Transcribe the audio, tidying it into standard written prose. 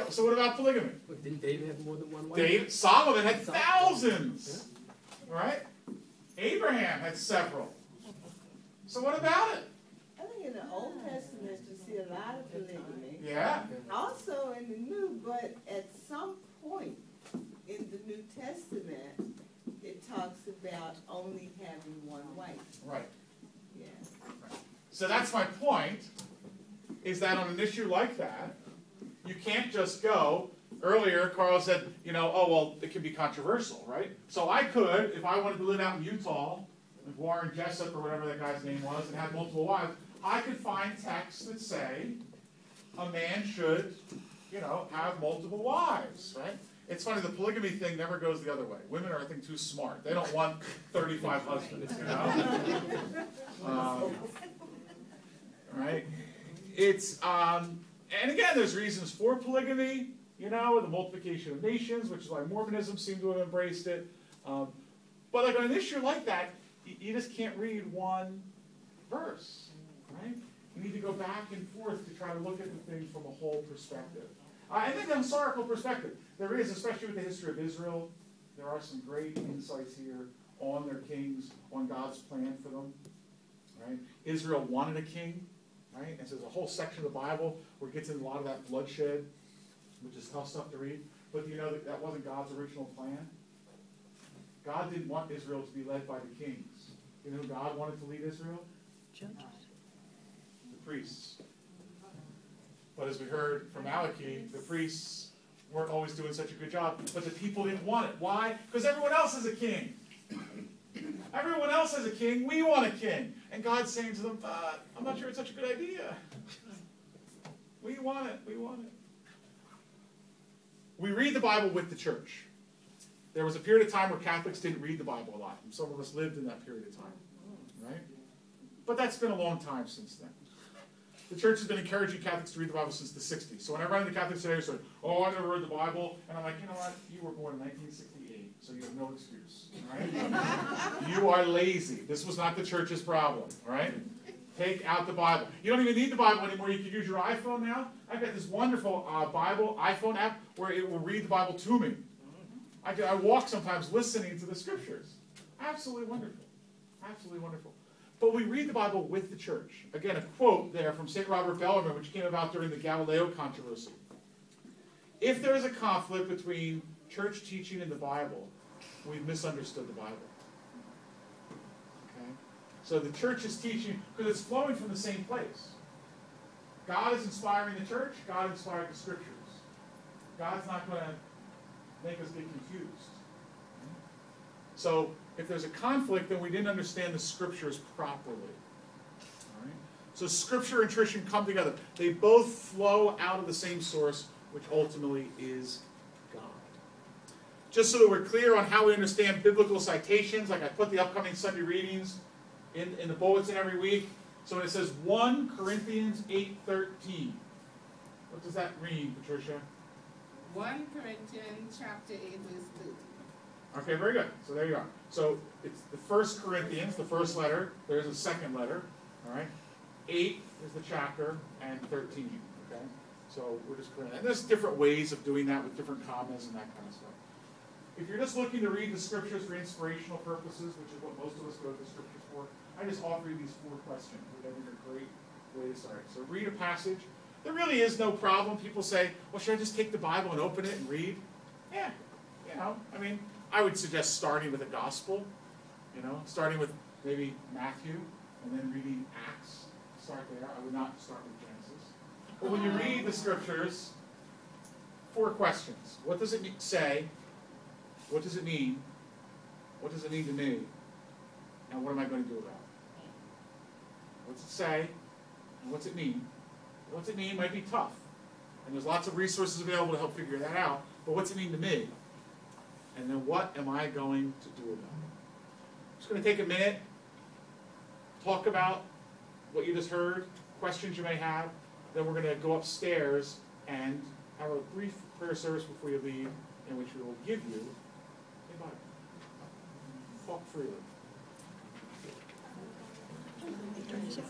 Yeah, so what about polygamy? But didn't David have more than one wife? Solomon had thousands. Yeah. Right? Abraham had several. So what about it? I think in the Old Testament you see a lot of polygamy. Yeah. Also in the New, but at some point in the New Testament, it talks about only having one wife. Right. Yeah. Right. So that's my point, is that on an issue like that, you can't just go. Earlier, Carl said, you know, oh, well, it can be controversial, right? So I could, if I wanted to live out in Utah, with Warren Jessup or whatever that guy's name was, and have multiple wives, I could find texts that say a man should, you know, have multiple wives, right? It's funny, the polygamy thing never goes the other way. Women are, I think, too smart. They don't want 35 husbands, you know? Right? It's, and again, there's reasons for polygamy, you know, the multiplication of nations, which is why Mormonism seemed to have embraced it. But like on an issue like that, you just can't read one verse, right? You need to go back and forth to try to look at the thing from a whole perspective. And then the historical perspective. There is, especially with the history of Israel, there are some great insights here on their kings, on God's plan for them. Right? Israel wanted a king, right? And so there's a whole section of the Bible where it gets into a lot of that bloodshed, which is tough stuff to read. But you know that wasn't God's original plan. God didn't want Israel to be led by the kings. You know who God wanted to lead Israel? Judges. The priests. But as we heard from Malachi, the priests weren't always doing such a good job, but the people didn't want it. Why? Because everyone else is a king. Everyone else has a king. We want a king. And God's saying to them, I'm not sure it's such a good idea. We want it. We want it. We read the Bible with the church. There was a period of time where Catholics didn't read the Bible a lot. And some of us lived in that period of time. Right? But that's been a long time since then. The church has been encouraging Catholics to read the Bible since the 60s. So when I run into Catholics today who say, oh, I never read the Bible, and I'm like, you know what? You were born in 1968, so you have no excuse. Right? You are lazy. This was not the church's problem. Right? Take out the Bible. You don't even need the Bible anymore. You can use your iPhone now. I've got this wonderful Bible iPhone app where it will read the Bible to me. I walk sometimes listening to the scriptures. Absolutely wonderful. Absolutely wonderful. But we read the Bible with the church. Again, a quote there from St. Robert Bellarmine, which came about during the Galileo controversy. If there is a conflict between church teaching and the Bible, we've misunderstood the Bible. Okay? So the church is teaching, because it's flowing from the same place. God is inspiring the church. God inspired the scriptures. God's not going to make us get confused. So if there's a conflict, then we didn't understand the scriptures properly. All right? So scripture and tradition come together. They both flow out of the same source, which ultimately is God. Just so that we're clear on how we understand biblical citations, like I put the upcoming Sunday readings in the bulletin every week. So when it says 1 Corinthians 8:13, what does that mean, Patricia? 1 Corinthians chapter 8, verse 13. Okay, very good. So there you are. So it's the 1 Corinthians, the first letter. There's a second letter. All right. 8 is the chapter, and 13. Okay. So we're just going to, and there's different ways of doing that with different commas and that kind of stuff. If you're just looking to read the scriptures for inspirational purposes, which is what most of us go to the scriptures for, I just offer you these 4 questions, which I think are a great way to start. So read a passage. There really is no problem. People say, well, should I just take the Bible and open it and read? Yeah. You know, I mean, I would suggest starting with a gospel, you know, starting with maybe Matthew and then reading Acts. Start there. I would not start with Genesis. But when you read the scriptures, 4 questions. What does it say? What does it mean? What does it mean to me? And what am I going to do about it? What's it say? And what's it mean? What's it mean might be tough. And there's lots of resources available to help figure that out. But what's it mean to me? And then what am I going to do about it? I'm just going to take a minute, talk about what you just heard, questions you may have. Then we're going to go upstairs and have a brief prayer service before you leave, in which we will give you a Bible. Talk freely. Tradition.